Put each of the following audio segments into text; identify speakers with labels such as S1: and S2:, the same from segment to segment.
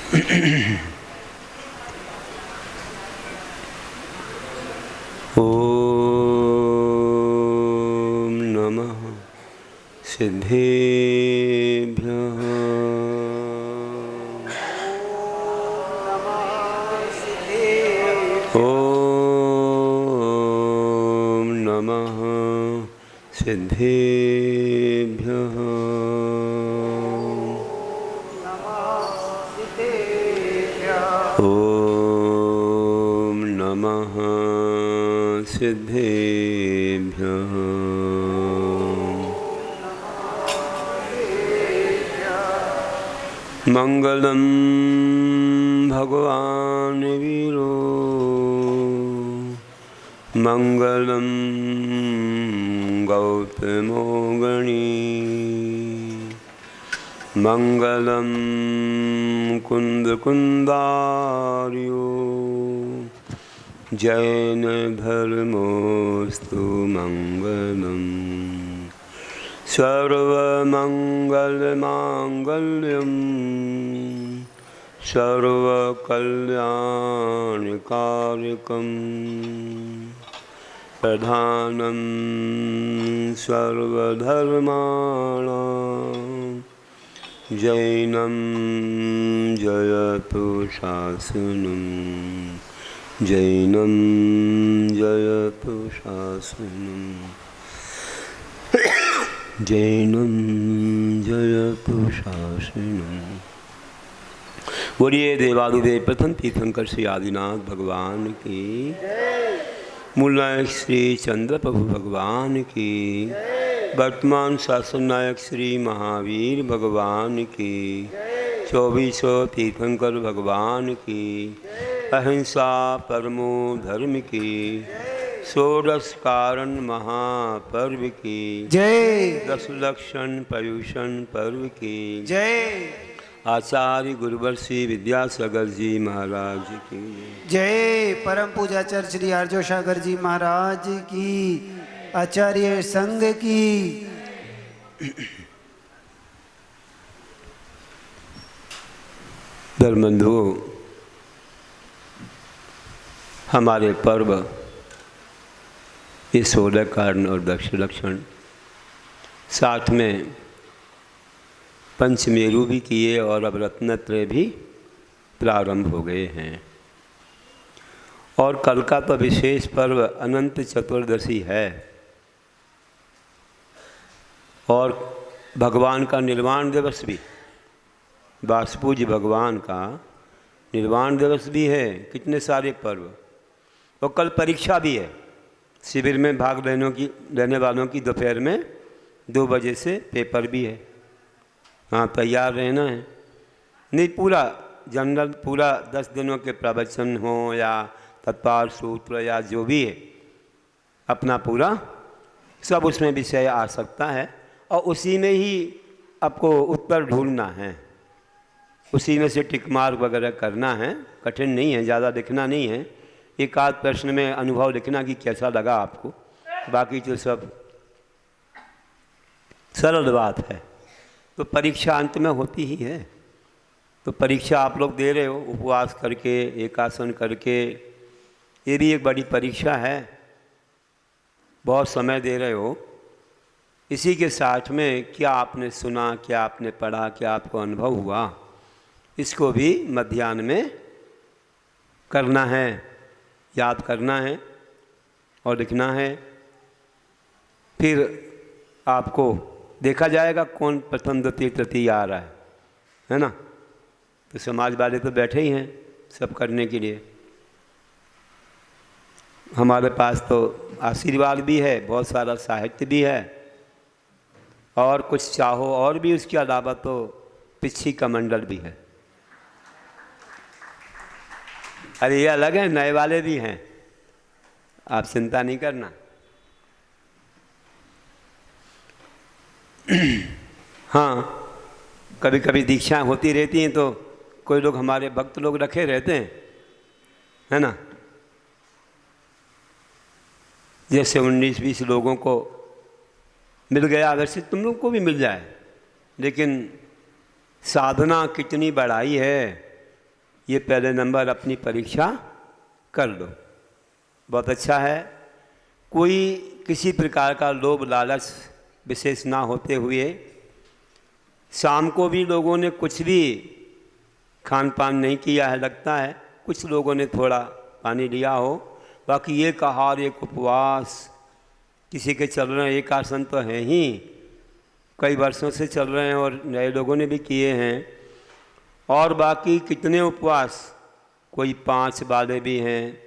S1: ओम नमः सिद्धेभ्यः। ओम नमः सिद्धेभ्यः। ओम नमः सिद्धेभ्यः। मंगलम भगवान वीरो मंगलम गौतमो गणी मंगलम कुंद कुंदार्यो जैन धर्मोस्तु मंगलम सर्वमंगलमांगल्यं सर्वकल्याणकारिकं प्रधानं सर्वधर्माणां जैनं जयतु शासनं जैनं जयतु शासनं जैनं जयतु शासनम्। बोलिए देवादिदेव प्रथम तीर्थंकर श्री आदिनाथ भगवान की, मूलनायक श्री चंद्र प्रभु भगवान की, वर्तमान शासन नायक श्री महावीर भगवान की, 2400 तीर्थंकर भगवान की, अहिंसा परमो धर्म की, षोडश कारण महापर्व की
S2: जय,
S1: 10 लक्षण पर्यूषण पर्व की
S2: जय,
S1: आचार्य गुरुवर्षी विद्यासागर जी महाराज की
S2: जय, परम पूजाचार्य श्री आर्जो सागर जी महाराज की, आचार्य संघ की।
S1: धर्मबंधुओं, हमारे पर्व ये 16 कारण और 10 लक्षण, साथ में पंचमेरु भी किए और अब रत्नत्रय भी प्रारंभ हो गए हैं। और कल का तो विशेष पर्व अनंत चतुर्दशी है और भगवान का निर्वाण दिवस भी, वासुपूज्य भगवान का निर्वाण दिवस भी है। कितने सारे पर्व। और कल परीक्षा भी है। शिविर में भाग लेने वालों की दोपहर में 2 बजे से पेपर भी है। हाँ, तैयार रहना है। नहीं, पूरा जनरल पूरा 10 दिनों के प्रवचन हो या तत्पार सूत्र या जो भी है, अपना पूरा सब उसमें विषय आ सकता है और उसी में ही आपको उत्तर ढूंढना है, उसी में से टिक मार्क वगैरह करना है। कठिन नहीं है, ज़्यादा लिखना नहीं है। एक आध प्रश्न में अनुभव लिखना कि कैसा लगा आपको, बाकी तो सब सरल बात है। तो परीक्षा अंत में होती ही है। तो परीक्षा आप लोग दे रहे हो उपवास करके, एकासन करके, ये भी एक बड़ी परीक्षा है। बहुत समय दे रहे हो। इसी के साथ में क्या आपने सुना, क्या आपने पढ़ा, क्या आपको अनुभव हुआ, इसको भी मध्याह्न में करना है, याद करना है और लिखना है। फिर आपको देखा जाएगा कौन प्रथम द्वितीय तृतीय आ रहा है ना। तो समाज वाले तो बैठे ही हैं सब करने के लिए। हमारे पास तो आशीर्वाद भी है, बहुत सारा साहित्य भी है और कुछ चाहो और भी उसके अलावा तो पिछी का मंडल भी है। अरे ये अलग है, नए वाले भी हैं, आप चिंता नहीं करना। हाँ, कभी कभी दीक्षाएं होती रहती हैं तो कोई लोग हमारे भक्त लोग रखे रहते हैं, है ना। जैसे 19-20 लोगों को मिल गया, वैसे तुम लोग को भी मिल जाए। लेकिन साधना कितनी बढ़ाई है, ये पहले नंबर अपनी परीक्षा कर लो। बहुत अच्छा है। कोई किसी प्रकार का लोभ लालच विशेष ना होते हुए, शाम को भी लोगों ने कुछ भी खान पान नहीं किया है, लगता है कुछ लोगों ने थोड़ा पानी लिया हो, बाकी एक आहार एक उपवास, किसी के चल रहे हैं, एक आसन तो है ही, कई वर्षों से चल रहे हैं और नए लोगों ने भी किए हैं। और बाकी कितने उपवास, कोई 5 वाले भी हैं,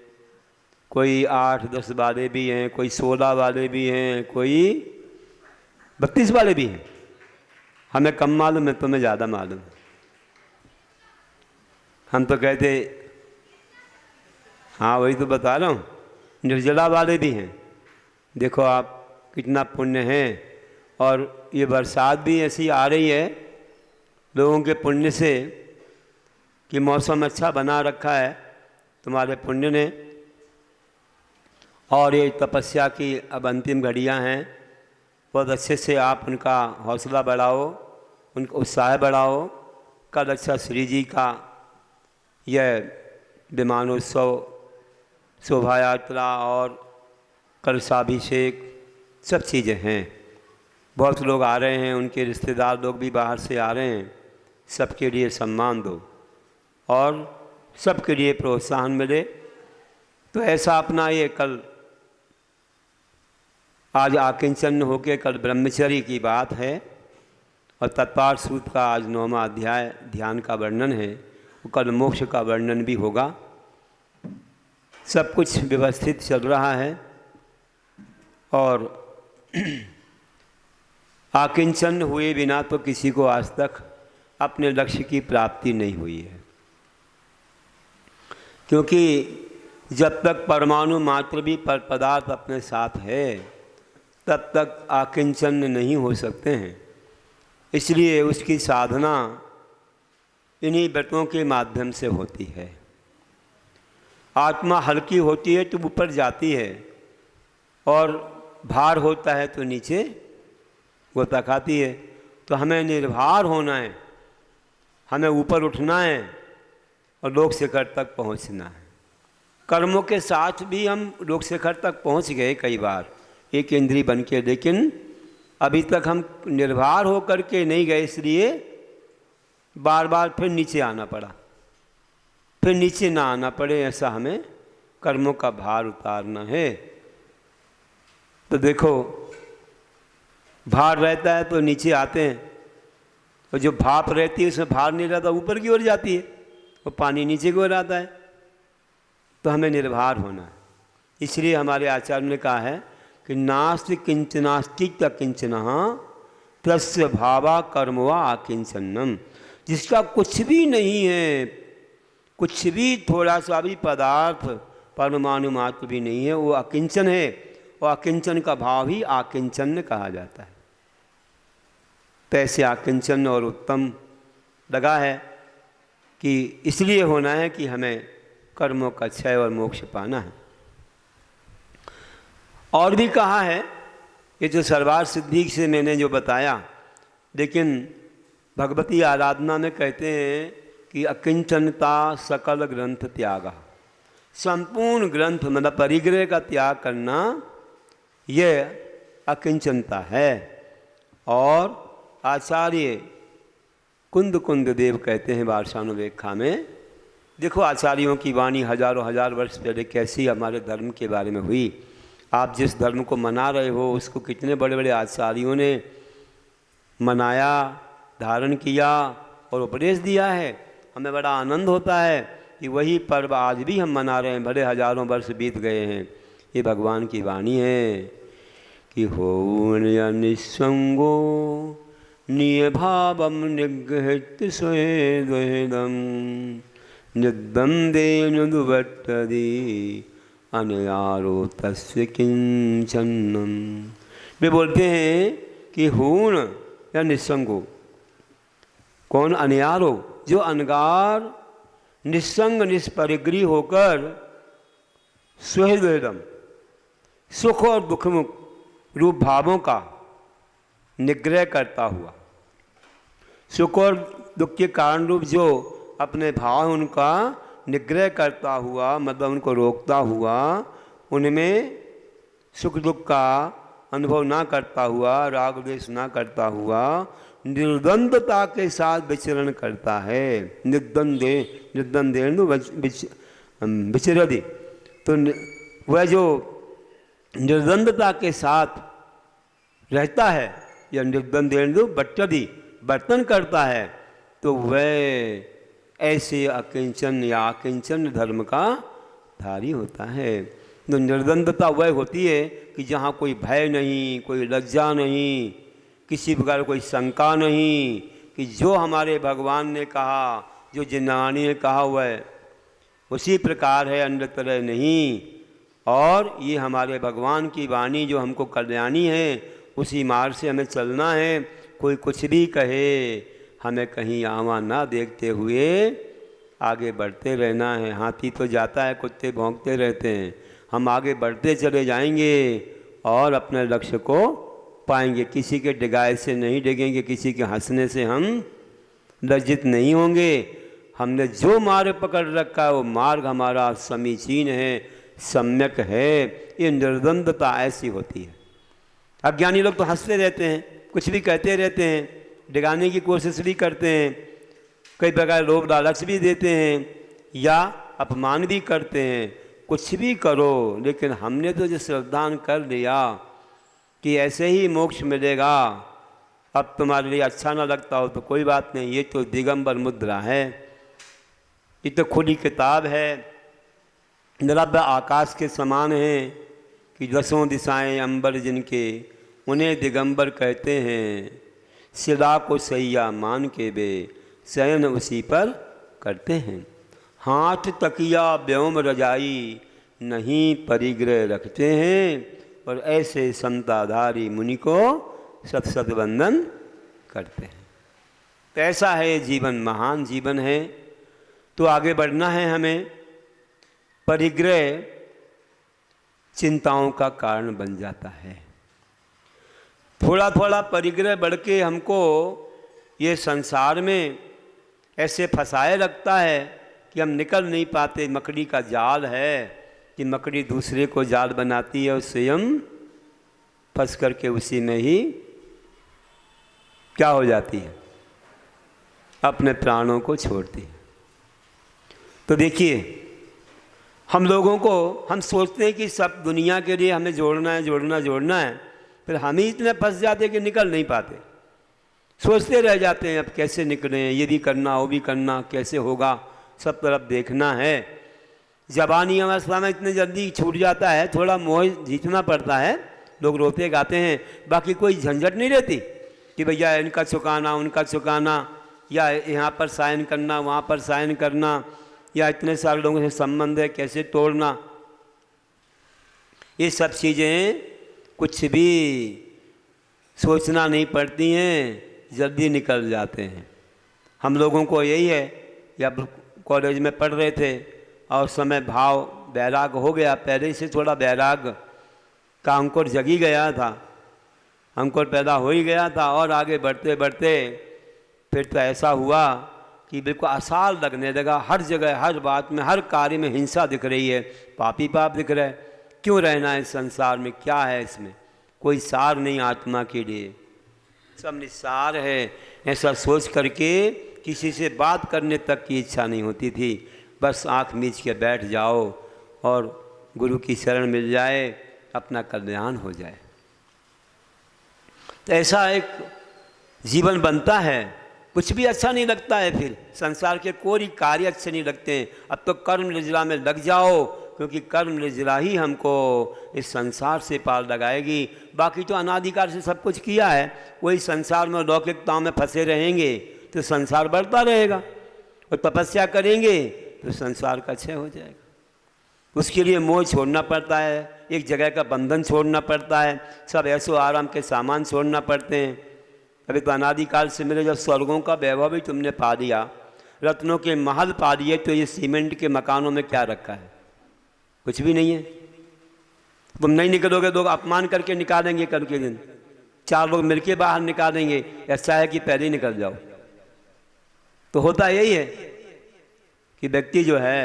S1: कोई 8-10 वाले भी हैं, कोई 16 वाले भी हैं, कोई 32 वाले भी हैं। हमें कम मालूम है, तुम्हें ज़्यादा मालूम है। हम तो कहते, हाँ वही तो बता रहा हूँ, निर्जला वाले भी हैं। देखो आप कितना पुण्य है। और ये बरसात भी ऐसी आ रही है लोगों के पुण्य से कि मौसम अच्छा बना रखा है तुम्हारे पुण्य ने। और ये तपस्या की अब अंतिम घड़ियां हैं, बहुत अच्छे से आप उनका हौसला बढ़ाओ, उनका उत्साह बढ़ाओ। कल अच्छा श्री जी का यह विमानोत्सव, शोभा यात्रा और कलशाभिषेक सब चीज़ें हैं। बहुत लोग आ रहे हैं, उनके रिश्तेदार लोग भी बाहर से आ रहे हैं। सबके लिए सम्मान दो और सबके लिए प्रोत्साहन मिले। तो ऐसा अपना ये कल, आज आकिंचन होके कल ब्रह्मचर्य की बात है और तत्पार सूत्र का आज 9वां अध्याय ध्यान का वर्णन है। कल मोक्ष का वर्णन भी होगा। सब कुछ व्यवस्थित चल रहा है और आकिंचन हुए बिना तो किसी को आज तक अपने लक्ष्य की प्राप्ति नहीं हुई है। क्योंकि जब तक परमाणु मात्र भी पर पदार्थ अपने साथ है तब तक आकिंचन नहीं हो सकते हैं। इसलिए उसकी साधना इन्हीं व्रतों के माध्यम से होती है। आत्मा हल्की होती है तो ऊपर जाती है और भार होता है तो नीचे गोता खाती है। तो हमें निर्भर होना है, हमें ऊपर उठना है और लोक शिखर तक पहुंचना है। कर्मों के साथ भी हम लोक शिखर तक पहुंच गए कई बार एक इंद्री बन के, लेकिन अभी तक हम निर्भर होकर के नहीं गए, इसलिए बार बार फिर नीचे आना पड़ा। फिर नीचे ना आना पड़े ऐसा हमें कर्मों का भार उतारना है। तो देखो भार रहता है तो नीचे आते हैं, और जो भाप रहती है उसमें भार नहीं रहता, ऊपर की ओर जाती है, और पानी नीचे की ओर आता है। तो हमें निर्भर होना है। इसलिए हमारे आचार्य ने कहा है कि नास्ति किंचनास्तिक किंचन तस्य भावा कर्मवा आकिंचनम। जिसका कुछ भी नहीं है, कुछ भी थोड़ा सा भी पदार्थ परमाणु मात्र भी नहीं है, वो अकिंचन है। और अकिंचन का भाव ही आकिंचन कहा जाता है। तो ऐसे आकिंचन और उत्तम लगा है कि इसलिए होना है कि हमें कर्मों का क्षय और मोक्ष पाना है। और भी कहा है, ये जो सर्वार्थ सिद्धि से मैंने जो बताया, लेकिन भगवती आराधना में कहते हैं कि अकिंचनता सकल ग्रंथ त्याग। संपूर्ण ग्रंथ मतलब परिग्रह का त्याग करना यह अकिंचनता है। और आचार्य कुंद देव कहते हैं वार्षानुवेक्षा में, देखो आचार्यों की वाणी हजारों हजार वर्ष पहले कैसी हमारे धर्म के बारे में हुई। आप जिस धर्म को मना रहे हो उसको कितने बड़े बड़े आचार्यों ने मनाया, धारण किया और उपदेश दिया है। हमें बड़ा आनंद होता है कि वही पर्व आज भी हम मना रहे हैं, भले हजारों वर्ष बीत गए हैं। ये भगवान की वाणी है कि हो निस्संगो नियभावम निगृहित स्वेदम निद्वंदे नुदुवट्टदी अनयारो तस्य किंचनम। वे बोलते हैं कि हूण या निस्संगो, कौन? अनयारो, जो अनगार निस्संग निष्परिग्रही होकर स्वहृदयम सुख और दुख रूप भावों का निग्रह करता हुआ, सुख और दुख के कारण रूप जो अपने भाव उनका निग्रह करता हुआ, मतलब उनको रोकता हुआ, उनमें सुख दुख का अनुभव ना करता हुआ, राग द्वेष ना करता हुआ, निर्द्वंद्वता के साथ विचरण करता है। निर्द्वंद्वेन विचरति, तो वह जो निर्द्वंद्वता के साथ रहता है या निर्द्वंद्वेन्दु बट्टति, बर्तन करता है, तो वह ऐसे अकिंचन या अकिंचन धर्म का धारी होता है। तो निर्द्वंद्वता वह होती है कि जहाँ कोई भय नहीं, कोई लज्जा नहीं, किसी प्रकार कोई शंका नहीं, कि जो हमारे भगवान ने कहा, जो जिन्नानी ने कहा वह उसी प्रकार है, अन्य तरह नहीं। और ये हमारे भगवान की वाणी जो हमको कल्याणी है, उसी मार्ग से हमें चलना है। कोई कुछ भी कहे, हमें कहीं आवा ना देखते हुए आगे बढ़ते रहना है। हाथी तो जाता है, कुत्ते भौंकते रहते हैं, हम आगे बढ़ते चले जाएंगे और अपने लक्ष्य को पाएंगे। किसी के डिगाए से नहीं डिगेंगे, किसी के हंसने से हम लज्जित नहीं होंगे। हमने जो मार्ग पकड़ रखा है वो मार्ग हमारा समीचीन है, सम्यक है। ये निर्द्वंद्वता ऐसी होती है। अज्ञानी लोग तो हंसते रहते हैं, कुछ भी कहते रहते हैं, डिगाने की कोशिश भी करते हैं, कई प्रकार लोभ लालच भी देते हैं या अपमान भी करते हैं। कुछ भी करो, लेकिन हमने तो जो श्रद्धान कर लिया कि ऐसे ही मोक्ष मिलेगा, अब तुम्हारे लिए अच्छा ना लगता हो तो कोई बात नहीं, ये तो दिगंबर मुद्रा है, ये तो खुली किताब है, निरभ्य आकाश के समान है कि दसों दिशाएं अंबर जिनके, उन्हें दिगंबर कहते हैं। सिदा को सैया मान के वे शयन उसी पर करते हैं। हाथ तकिया व्योम रजाई नहीं परिग्रह रखते हैं, और ऐसे समताधारी मुनि को सत सत वंदन करते हैं। तो ऐसा है जीवन, महान जीवन है। तो आगे बढ़ना है हमें। परिग्रह चिंताओं का कारण बन जाता है। थोड़ा थोड़ा परिग्रह बढ़ के हमको ये संसार में ऐसे फंसाए रखता है कि हम निकल नहीं पाते। मकड़ी का जाल है कि मकड़ी दूसरे को जाल बनाती है और स्वयं फंस करके उसी में ही क्या हो जाती है, अपने प्राणों को छोड़ती है। तो देखिए, हम लोगों को, हम सोचते हैं कि सब दुनिया के लिए हमें जोड़ना है, जोड़ना है, फिर हम ही इतने फंस जाते हैं कि निकल नहीं पाते। सोचते रह जाते हैं अब कैसे निकलें, ये भी करना, वो भी करना, कैसे होगा, सब तरफ देखना है। जवानी अवस्था में इतने जल्दी छूट जाता है, थोड़ा मोह जीतना पड़ता है, लोग रोते गाते हैं, बाकी कोई झंझट नहीं रहती कि भैया इनका चुकाना, उनका चुकाना, या यहाँ पर साइन करना, वहाँ पर साइन करना, या इतने सारे लोगों से संबंध है कैसे तोड़ना। ये सब चीज़ें कुछ भी सोचना नहीं पड़ती हैं, जल्दी निकल जाते हैं। हम लोगों को यही है, जब कॉलेज में पढ़ रहे थे और समय भाव वैराग हो गया, पहले से थोड़ा वैराग का अंकुर जगी गया था, अंकुर पैदा हो ही गया था, और आगे बढ़ते बढ़ते फिर तो ऐसा हुआ कि बिल्कुल आसार लगने लगा। हर जगह, हर बात में, हर कार्य में हिंसा दिख रही है, पापी पाप दिख रहा है। क्यों रहना है संसार में, क्या है इसमें, कोई सार नहीं आत्मा के लिए, सब निस्सार है। ऐसा सोच करके किसी से बात करने तक की इच्छा नहीं होती थी। बस आँख मीच के बैठ जाओ और गुरु की शरण मिल जाए, अपना कल्याण हो जाए। तो ऐसा एक जीवन बनता है। कुछ भी अच्छा नहीं लगता है, फिर संसार के कोई कार्य अच्छे नहीं लगते हैं। अब तो कर्म निर्जला में लग जाओ, क्योंकि कर्म निर्जला ही हमको इस संसार से पार लगाएगी। बाकी तो अनादिकाल से सब कुछ किया है, वही संसार में लौकिकताओं में फंसे रहेंगे तो संसार बढ़ता रहेगा, और तपस्या करेंगे तो संसार का क्षय हो जाएगा। उसके लिए मोह छोड़ना पड़ता है, एक जगह का बंधन छोड़ना पड़ता है, सब ऐसो आराम के सामान छोड़ना पड़ते हैं। अभी तो अनादिकाल से मेरे जब स्वर्गों का वैभव भी तुमने पा दिया, रत्नों के महल पा दिए, तो ये सीमेंट के मकानों में क्या रखा है, कुछ भी नहीं है। तुम नहीं निकलोगे तो अपमान करके निकालेंगे, कल के दिन 4 लोग मिलके बाहर निकालेंगे। ऐसा है कि पहले ही निकल जाओ। तो होता यही है, कि व्यक्ति जो है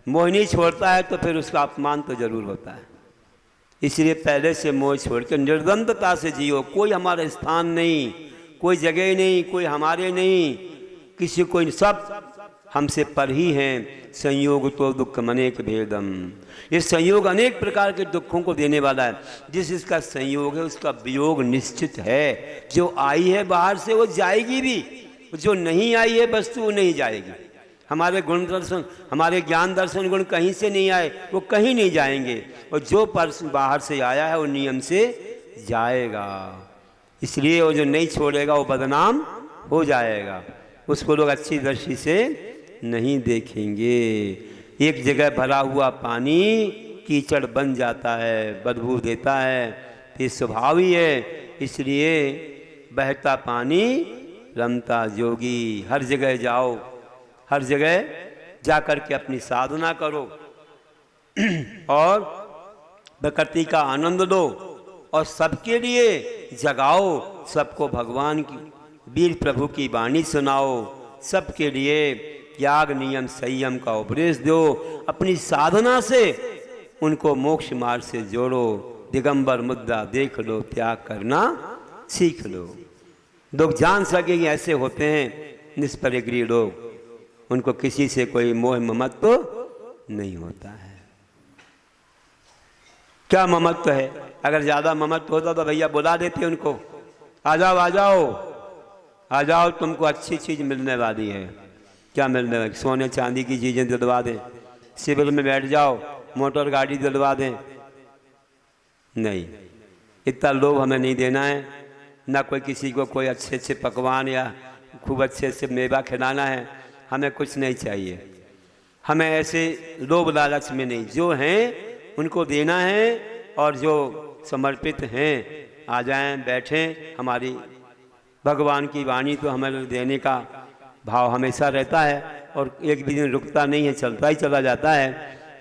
S1: मोह नहीं छोड़ता है तो फिर उसका अपमान तो जरूर होता है। इसलिए पहले से मोह छोड़ के निर्द्वंद्वता से जियो। कोई हमारा स्थान नहीं, कोई जगह नहीं, कोई हमारे नहीं, किसी को, सब हमसे पर ही हैं। संयोग तो दुख अनेक भेदम। ये संयोग अनेक प्रकार के दुखों को देने वाला है। जिस जिसका संयोग है उसका वियोग निश्चित है। जो आई है बाहर से वो जाएगी भी, जो नहीं आई है वस्तु वो नहीं जाएगी। हमारे गुण दर्शन, हमारे ज्ञान दर्शन गुण कहीं से नहीं आए, वो कहीं नहीं जाएंगे। और जो पर्सन बाहर से आया है वो नियम से जाएगा। इसलिए वो जो नहीं छोड़ेगा वो बदनाम हो जाएगा, उसको लोग अच्छी दृष्टि से नहीं देखेंगे। एक जगह भरा हुआ पानी कीचड़ बन जाता है, बदबू देता है, ये स्वभाव ही है। इसलिए बहता पानी रमता जोगी। हर जगह जाओ, हर जगह जा कर के अपनी साधना करो और प्रकृति का आनंद लो और सबके लिए जगाओ। सबको भगवान की वीर प्रभु की वाणी सुनाओ। सबके लिए त्याग नियम संयम का उपदेश दो। अपनी साधना से उनको मोक्ष मार्ग से जोड़ो। दिगंबर मुद्दा देख लो, त्याग करना सीख लो। लोग जान सके कि ऐसे होते हैं निष्परिग्रही लोग, उनको किसी से कोई मोह ममत्व नहीं होता है। क्या ममत्व है? अगर ज़्यादा ममत्व होता तो भैया बुला देते उनको, आ जाओ आ जाओ आ जाओ, तुमको अच्छी चीज़ मिलने वाली है। क्या मिलने वाली? सोने चांदी की चीज़ें दिलवा दें, सिविल में बैठ जाओ, मोटर गाड़ी दिलवा दें। नहीं, इतना लोभ हमें नहीं देना है। ना कोई किसी को कोई अच्छे अच्छे पकवान या खूब अच्छे से मेवा खिलाना है। हमें कुछ नहीं चाहिए। हमें ऐसे लोभ लालच में नहीं, जो हैं उनको देना है। और जो समर्पित हैं आ जाएं, बैठें। हमारी भगवान की वाणी तो हमें देने का भाव हमेशा रहता है और एक भी दिन रुकता नहीं है, चलता ही चला जाता है।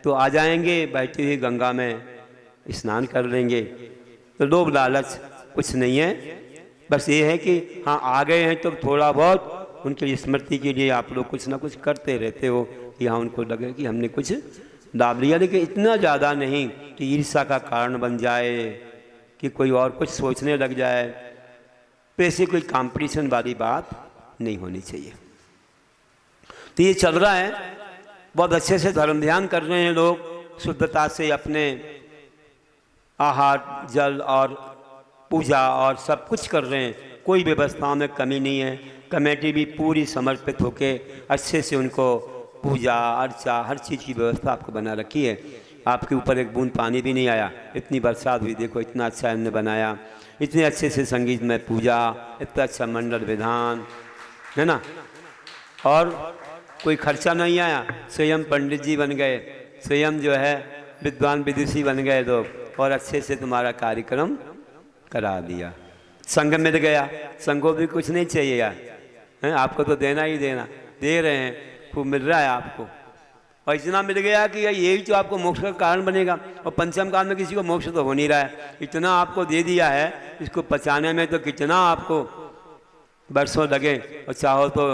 S1: तो आ जाएंगे, बैठी हुई गंगा में स्नान कर लेंगे। तो लोभ लालच कुछ नहीं है। बस ये है कि हाँ आ गए हैं तो थोड़ा बहुत उनकी स्मृति के लिए आप लोग कुछ ना कुछ करते रहते हो कि हाँ उनको लगे कि हमने कुछ लाभ लिया। लेकिन इतना ज़्यादा नहीं कि ईर्ष्या का कारण बन जाए, कि कोई और कुछ सोचने लग जाए। पैसे कोई कंपटीशन वाली बात नहीं होनी चाहिए। तो ये चल रहा है, बहुत अच्छे से धर्म ध्यान कर रहे हैं लोग, शुद्धता से अपने आहार जल और पूजा और सब कुछ कर रहे हैं। कोई व्यवस्थाओं में कमी नहीं है। कमेटी भी पूरी समर्पित होके अच्छे से उनको पूजा अर्चा हर चीज़ की व्यवस्था आपको बना रखी है। आपके ऊपर एक बूंद पानी भी नहीं आया। इतनी बरसात हुई, देखो इतना अच्छा हमने बनाया, इतने अच्छे से संगीत में पूजा, इतना अच्छा मंडल विधान है ना, और कोई खर्चा नहीं आया। स्वयं पंडित जी बन गए, स्वयं जो है विद्वान विदुषी बन गए लोग, और अच्छे से तुम्हारा कार्यक्रम करा दिया। संघ मिल गया, संघ को भी कुछ नहीं चाहिए यार, हैं आपको तो देना ही देना, दे रहे हैं, खूब मिल रहा है आपको। और इतना मिल गया कि यही तो आपको मोक्ष का कारण बनेगा। और पंचम काल में किसी को मोक्ष तो हो नहीं रहा है, इतना आपको दे दिया है, इसको पचाने में तो कितना आपको बरसों लगे। और चाहो तो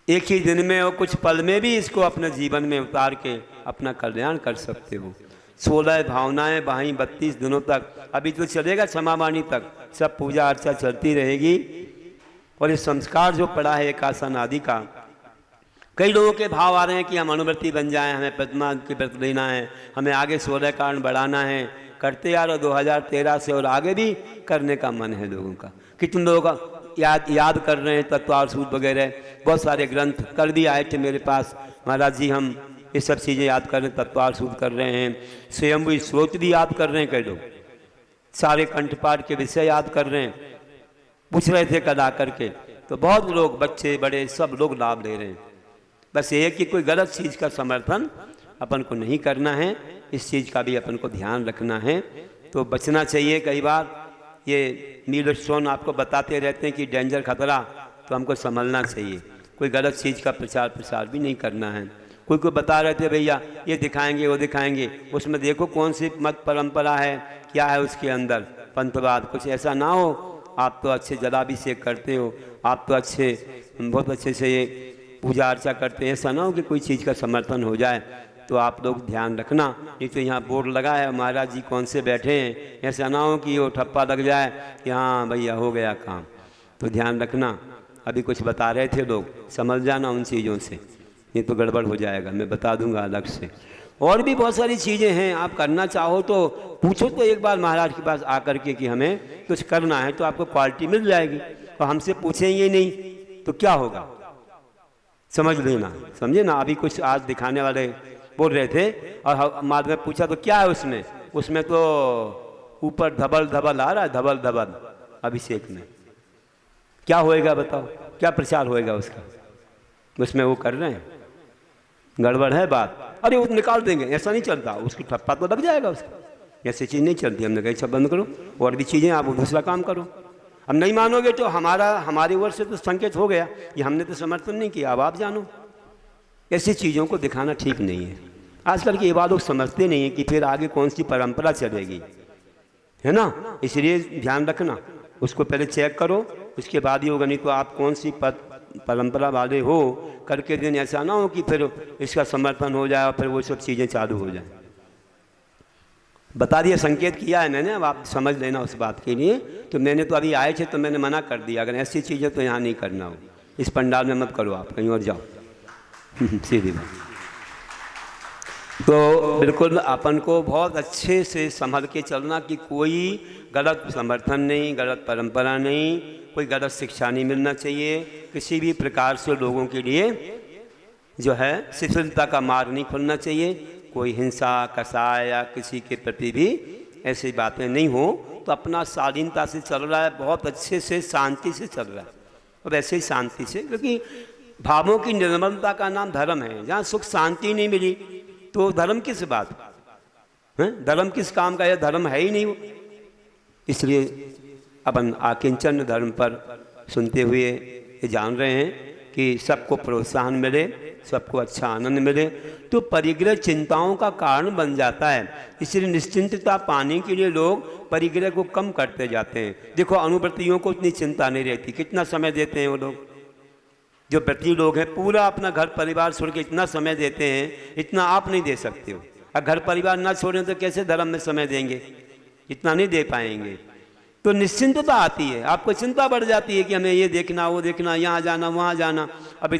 S1: एक ही दिन में और कुछ पल में भी इसको अपने जीवन में उतार के अपना कल्याण कर सकते हो। 16 भावनाएं वहीं 32 दिनों तक, अभी तो चलेगा क्षमावाणी तक, सब पूजा अर्चा चलती रहेगी। और ये संस्कार जो पड़ा है एक आसन आदि का, कई लोगों के भाव आ रहे हैं कि हम अनुवर्ती बन जाएं, हमें प्रतिमा की व्रत लेना है, हमें आगे 16 कारण बढ़ाना है। करते यार 2013 से और आगे भी करने का मन है लोगों का। कितने लोगों का याद कर रहे हैं तत्वार सूद वगैरह, बहुत सारे ग्रंथ कल भी आए थे मेरे पास, महाराज जी हम ये सब चीज़ें याद कर रहे हैं, तत्वार सूद कर रहे हैं, स्वयंभू स्रोत भी याद कर रहे हैं कई लोग, सारे कंठपाठ के विषय याद कर रहे हैं, पूछ रहे थे कल आकर के। तो बहुत लोग, बच्चे बड़े सब लोग लाभ ले रहे हैं। बस ये है कि कोई गलत चीज़ का समर्थन अपन को नहीं करना है, इस चीज़ का भी अपन को ध्यान रखना है, तो बचना चाहिए। कई बार ये मील स्टोन आपको बताते रहते हैं कि डेंजर खतरा, तो हमको संभलना चाहिए। कोई गलत चीज़ का प्रचार प्रसार भी नहीं करना है। कोई बता रहे थे भैया ये दिखाएंगे वो दिखाएंगे, उसमें देखो कौन सी मत परंपरा है, क्या है उसके अंदर पंथवाद, कुछ ऐसा ना हो। आप तो अच्छे जलाभिषेक करते हो, आप तो अच्छे बहुत अच्छे से ये पूजा अर्चा करते हैं, ऐसा ना हो कि कोई चीज़ का समर्थन हो जाए। तो आप लोग ध्यान रखना, नहीं तो यहाँ बोर्ड लगा है महाराज जी कौन से बैठे हैं, ऐसा ना हो कि वो ठप्पा लग जाए कि हाँ भैया हो गया काम। तो ध्यान रखना, अभी कुछ बता रहे थे लोग, समझ जाना उन चीज़ों से, नहीं तो गड़बड़ हो जाएगा, मैं बता दूंगा अलग से। और भी बहुत सारी चीज़ें हैं, आप करना चाहो तो पूछो तो एक बार महाराज के पास आकर के कि हमें कुछ करना है, तो आपको क्वालिटी मिल जाएगी। और हमसे पूछेंगे नहीं तो क्या होगा, समझ लेना, समझे ना। अभी कुछ आज दिखाने वाले बोल रहे थे और बाद में पूछा तो क्या है उसमें, उसमें तो ऊपर धबल धबल आ रहा है, धबल धबल अभिषेक में क्या होएगा बताओ, क्या प्रचार होएगा उसका, उसमें वो कर रहे हैं, गड़बड़ है बात। अरे वो निकाल देंगे, ऐसा नहीं चलता, उसकी ठप्पा तो लग जाएगा उसका, ऐसी चीज़ नहीं चलती। हमने कहा सब बंद करो और भी चीज़ें, आप दूसरा काम करो। अब नहीं मानोगे तो हमारी ओर से तो संकेत हो गया कि हमने तो समर्थन नहीं किया, अब आप जानो। ऐसी चीज़ों को दिखाना ठीक नहीं है। आजकल के युवा लोग समझते नहीं हैं कि फिर आगे कौन सी परंपरा चलेगी, है ना। इसलिए ध्यान रखना, उसको पहले चेक करो, उसके बाद ही होगा, नहीं तो आप कौन सी परंपरा वाले हो करके दिन ऐसा ना हो कि फिर इसका समर्थन हो जाए और फिर वो सब चीज़ें चालू हो जाए। बता दिया, संकेत किया है मैंने, अब आप समझ लेना उस बात के लिए। तो मैंने तो अभी आए थे तो मैंने मना कर दिया, अगर ऐसी चीज़ें तो यहाँ नहीं करना हो, इस पंडाल में मत करो, आप कहीं और जाओ सीधी बात। तो बिल्कुल अपन को बहुत अच्छे से संभल के चलना कि कोई गलत समर्थन नहीं, गलत परंपरा नहीं, कोई गलत शिक्षा नहीं मिलना चाहिए, किसी भी प्रकार से लोगों के लिए जो है शिथिलता का मार्ग नहीं खुलना चाहिए, कोई हिंसा कसाय या किसी के प्रति भी ऐसी बातें नहीं हो। तो अपना शालीनता से चल रहा है, बहुत अच्छे से शांति से चल रहा है, और ऐसे ही शांति से, क्योंकि भावों की निर्मलता का नाम धर्म है। जहाँ सुख शांति नहीं मिली तो धर्म किस बात है, धर्म किस काम का, यह धर्म है ही नहीं वो। इसलिए अपन आकिंचन धर्म पर सुनते हुए ये जान रहे हैं कि सबको प्रोत्साहन मिले, सबको अच्छा आनंद मिले, तो परिग्रह चिंताओं का कारण बन जाता है। इसलिए निश्चिंतता पाने के लिए लोग परिग्रह को कम करते जाते हैं। देखो अनुव्रतियों को इतनी चिंता नहीं रहती, कितना समय देते हैं वो लोग, जो व्रती लोग हैं पूरा अपना घर परिवार छोड़ के इतना समय देते हैं, इतना आप नहीं दे सकते हो। अगर घर परिवार ना छोड़ें तो कैसे धर्म में समय देंगे, इतना नहीं दे पाएंगे। तो निश्चिंतता आती है, आपको चिंता बढ़ जाती है कि हमें ये देखना वो देखना, यहाँ जाना वहाँ जाना। अभी